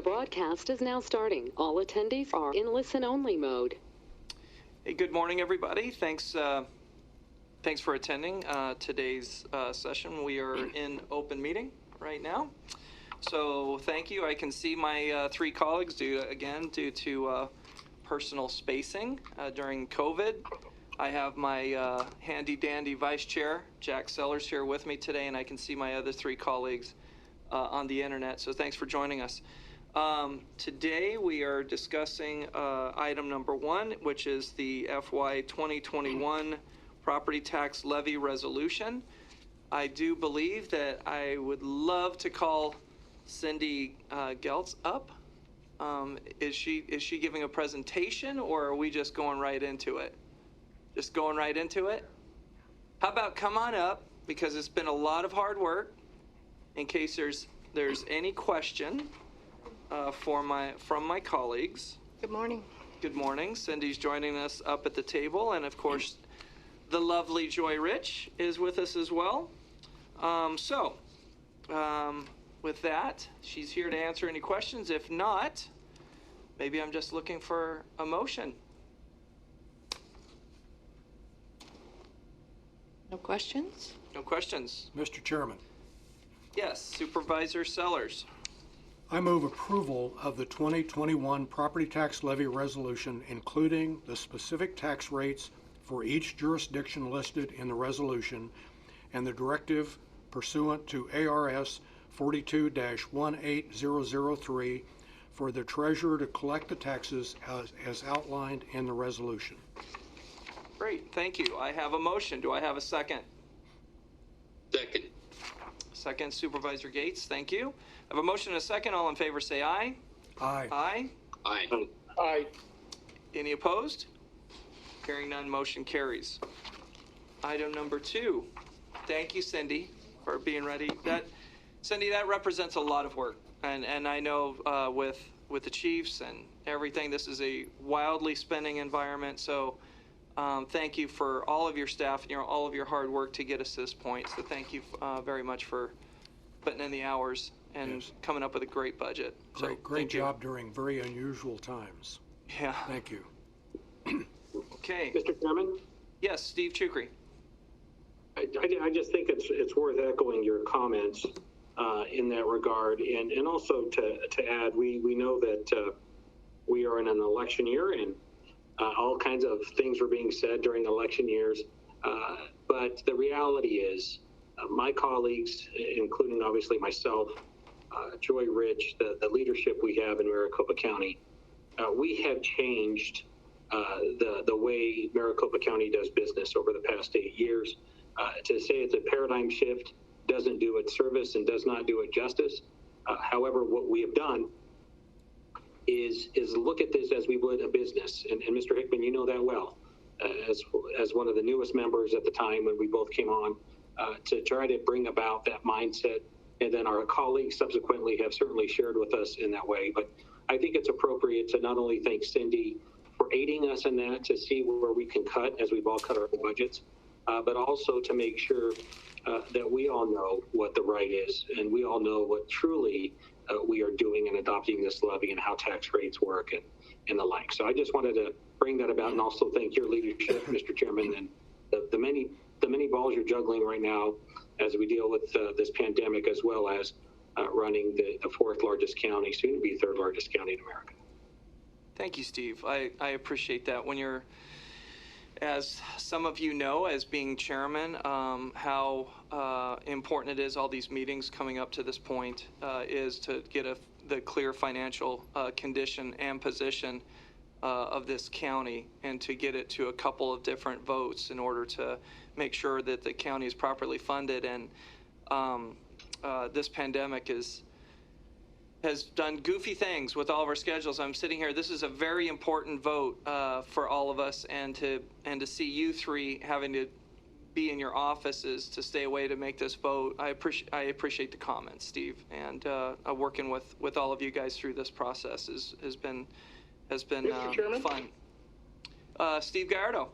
broadcast is now starting. All attendees are in listen-only mode. Hey, good morning, everybody. Thanks for attending today's session. We are in open meeting right now. So thank you. I can see my three colleagues due to personal spacing during COVID. I have my handy dandy vice chair, Jack Sellers, here with me today, and I can see my other three colleagues on the internet. So thanks for joining us. Today we are discussing item number 1, which is the FY 2021 property tax levy resolution. I do believe that I would love to call Cindy Geltz up. Is she giving a presentation, or are we just going right into it? Just going right into it? How about come on up, because it's been a lot of hard work. In case there's any question from my colleagues. Good morning. Good morning. Cindy's joining us up at the table, and of course, the lovely Joy Rich is with us as well. With that, she's here to answer any questions. If not, maybe I'm just looking for a motion. No questions? No questions. Mr. Chairman. Yes, Supervisor Sellers. I move approval of the 2021 property tax levy resolution, including the specific tax rates for each jurisdiction listed in the resolution and the directive pursuant to ARS 42-18003 for the treasurer to collect the taxes as outlined in the resolution. Great, thank you. I have a motion. Do I have a second? Second. Second, Supervisor Gates. Thank you. I have a motion and a second. All in favor say aye. Aye. Aye. Aye. Aye. Any opposed? Hearing none, motion carries. Item number 2. Thank you, Cindy, for being ready. Cindy, that represents a lot of work. And I know with the chiefs and everything, this is a wildly spending environment. So thank you for all of your staff and all of your hard work to get us to this point. So thank you very much for putting in the hours and coming up with a great budget. Great job during very unusual times. Yeah. Thank you. Okay. Mr. Chairman? Yes, Steve Chukri. I just think it's worth echoing your comments in that regard, and also to add, we know that we are in an election year, and all kinds of things were being said during election years, but the reality is my colleagues, including obviously myself, Joy Rich, the leadership we have in Maricopa County, we have changed the way Maricopa County does business over the past 8 years. To say it's a paradigm shift doesn't do it service and does not do it justice. However, what we have done is look at this as we would a business. And Mr. Hickman, you know that well, as one of the newest members at the time when we both came on, to try to bring about that mindset. And then our colleagues subsequently have certainly shared with us in that way. But I think it's appropriate to not only thank Cindy for aiding us in that, to see where we can cut as we've all cut our budgets, but also to make sure that we all know what the right is, and we all know what truly we are doing in adopting this levy and how tax rates work and the like. So I just wanted to bring that about, and also thank your leadership, Mr. Chairman, and the many balls you're juggling right now as we deal with this pandemic, as well as running the 4th largest county, soon to be 3rd largest county in America. Thank you, Steve. I appreciate that. When you're, as some of you know, as being chairman, how important it is, all these meetings coming up to this point, is to get the clear financial condition and position of this county, and to get it to a couple of different votes in order to make sure that the county is properly funded. And this pandemic has done goofy things with all of our schedules. I'm sitting here. This is a very important vote for all of us, and to see you three having to be in your offices to stay away to make this vote. I appreciate the comments, Steve, and working with all of you guys through this process has been fun. Steve Gallardo.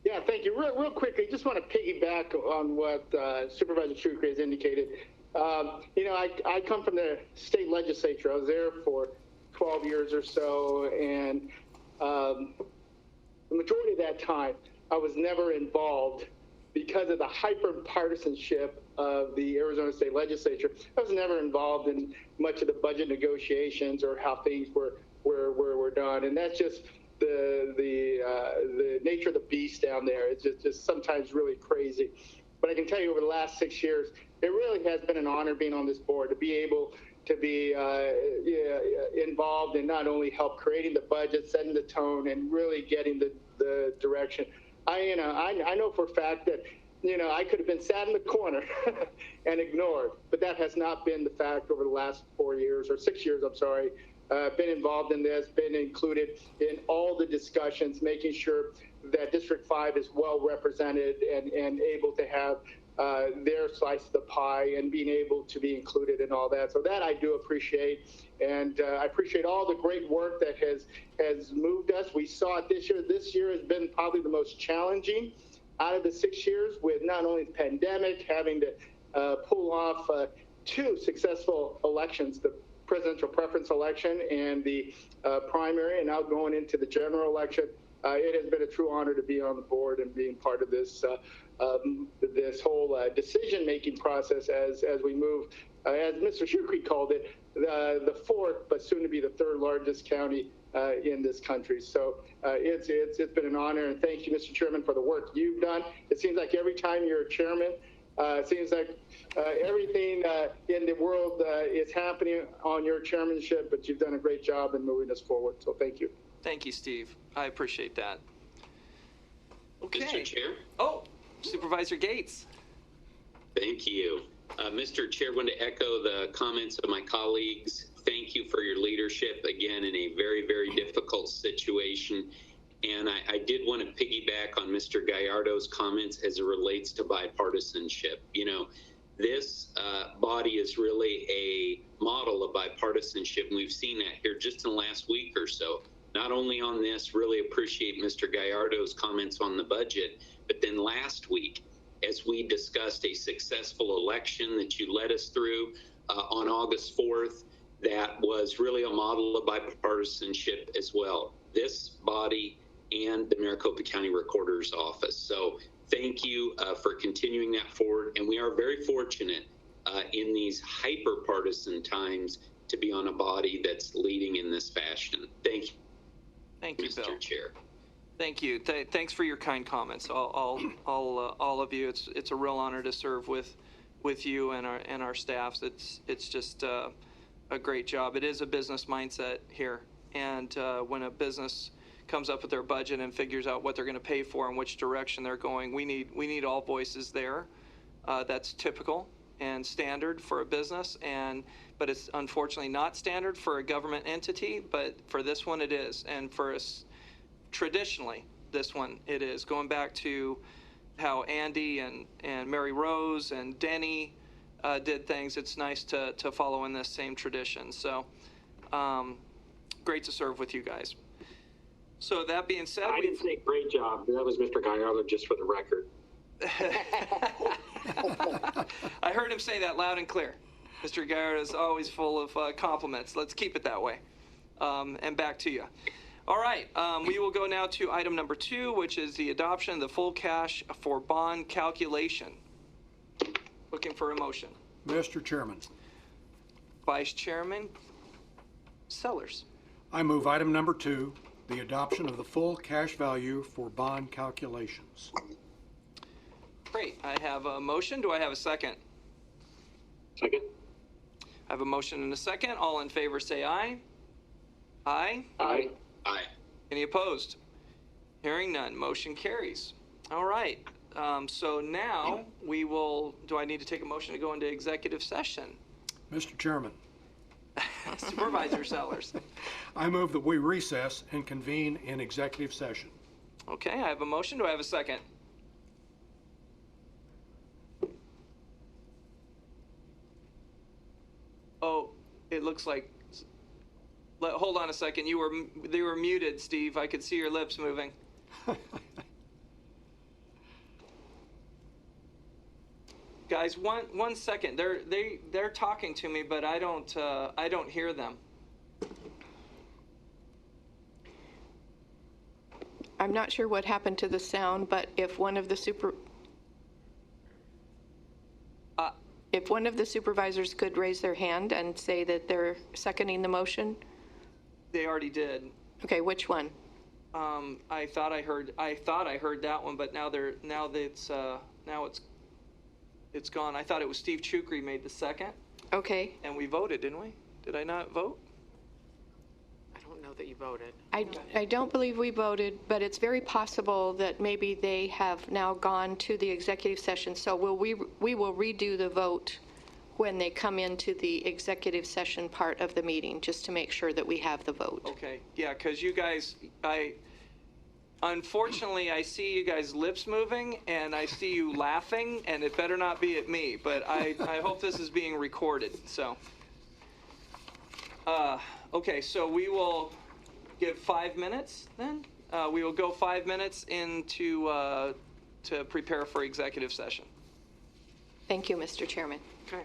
Yeah, thank you. Real quickly, just want to piggyback on what Supervisor Chukri has indicated. I come from the state legislature. I was there for 12 years or so, and the majority of that time, I was never involved because of the hyper-partisanship of the Arizona State Legislature. I was never involved in much of the budget negotiations or how things were done, and that's just the nature of the beast down there. It's just sometimes really crazy. But I can tell you over the last 6 years, it really has been an honor being on this board to be able to be involved in not only help creating the budget, setting the tone, and really getting the direction. I know for a fact that I could have been sat in the corner and ignored, but that has not been the fact over the last 4 years or 6 years. I'm sorry. Been involved in this, been included in all the discussions, making sure that District 5 is well represented and able to have their slice of the pie and being able to be included in all that. So that I do appreciate. And I appreciate all the great work that has moved us. We saw it this year. This year has been probably the most challenging out of the 6 years, with not only the pandemic, having to pull off 2 successful elections, the presidential preference election and the primary, and now going into the general election. It has been a true honor to be on the board and being part of this this whole decision-making process as we move, as Mr. Shukri called it, the 4th, but soon to be the 3rd largest county in this country. So it's been an honor, and thank you, Mr. Chairman, for the work you've done. It seems like every time you're chairman, it seems like everything in the world is happening on your chairmanship, but you've done a great job in moving us forward. So thank you. Thank you, Steve. I appreciate that. Okay. Mr. Chair? Oh, Supervisor Gates. Thank you. Mr. Chair, I want to echo the comments of my colleagues. Thank you for your leadership, again, in a very, very difficult situation. And I did want to piggyback on Mr. Gallardo's comments as it relates to bipartisanship. This body is really a model of bipartisanship, and we've seen that here just in the last week or so. Not only on this, really appreciate Mr. Gallardo's comments on the budget, but then last week, as we discussed a successful election that you led us through on August 4th, that was really a model of bipartisanship as well. This body and the Maricopa County Recorder's Office. So thank you for continuing that forward. And we are very fortunate in these hyper-partisan times to be on a body that's leading in this fashion. Thank you. Thank you, Mr. Bill. Chair. Thank you. Thanks for your kind comments, all of you. It's a real honor to serve with you and our staffs. It's just a great job. It is a business mindset here, and when a business comes up with their budget and figures out what they're going to pay for and which direction they're going, we need all voices there. That's typical and standard for a business, but it's unfortunately not standard for a government entity. But for this one, it is, and for us, traditionally, this one it is. Going back to how Andy and Mary Rose and Denny did things, it's nice to follow in this same tradition. So great to serve with you guys. So that being said, I didn't say great job. That was Mr. Gallardo, just for the record. I heard him say that loud and clear. Mr. Gallardo is always full of compliments. Let's keep it that way. And back to you. All right, we will go now to item number 2, which is the adoption of the full cash for bond calculation. Looking for a motion. Mr. Chairman, Vice Chairman Sellers. I move item number 2, the adoption of the full cash value for bond calculations. Great. I have a motion. Do I have a second? Second. I have a motion and a second. All in favor say aye. Aye. Aye. Aye. Any opposed? Hearing none. Motion carries. All right. So now we will, do I need to take a motion to go into executive session? Mr. Chairman, Supervisor Sellers. I move that we recess and convene in executive session. Okay, I have a motion. Do I have a second? Oh, it looks like, hold on a second. They were muted, Steve. I could see your lips moving. Guys, one second. They're talking to me, but I don't hear them. I'm not sure what happened to the sound, but if one of the supervisors could raise their hand and say that they're seconding the motion. They already did. Okay, which one? I thought I heard that one, but now it's gone. I thought it was Steve Chukri made the second, Okay. and we voted, didn't we? Did I not vote? I don't know that you voted. I don't believe we voted, but it's very possible that maybe they have now gone to the executive session. So we will redo the vote when they come into the executive session part of the meeting, just to make sure that we have the vote. Okay, yeah, because you guys, unfortunately, I see you guys' lips moving, and I see you laughing, and it better not be at me, but I hope this is being recorded, so. Okay, so we will give 5 minutes then. We will go 5 minutes into to prepare for executive session. Thank you, Mr. Chairman. Okay.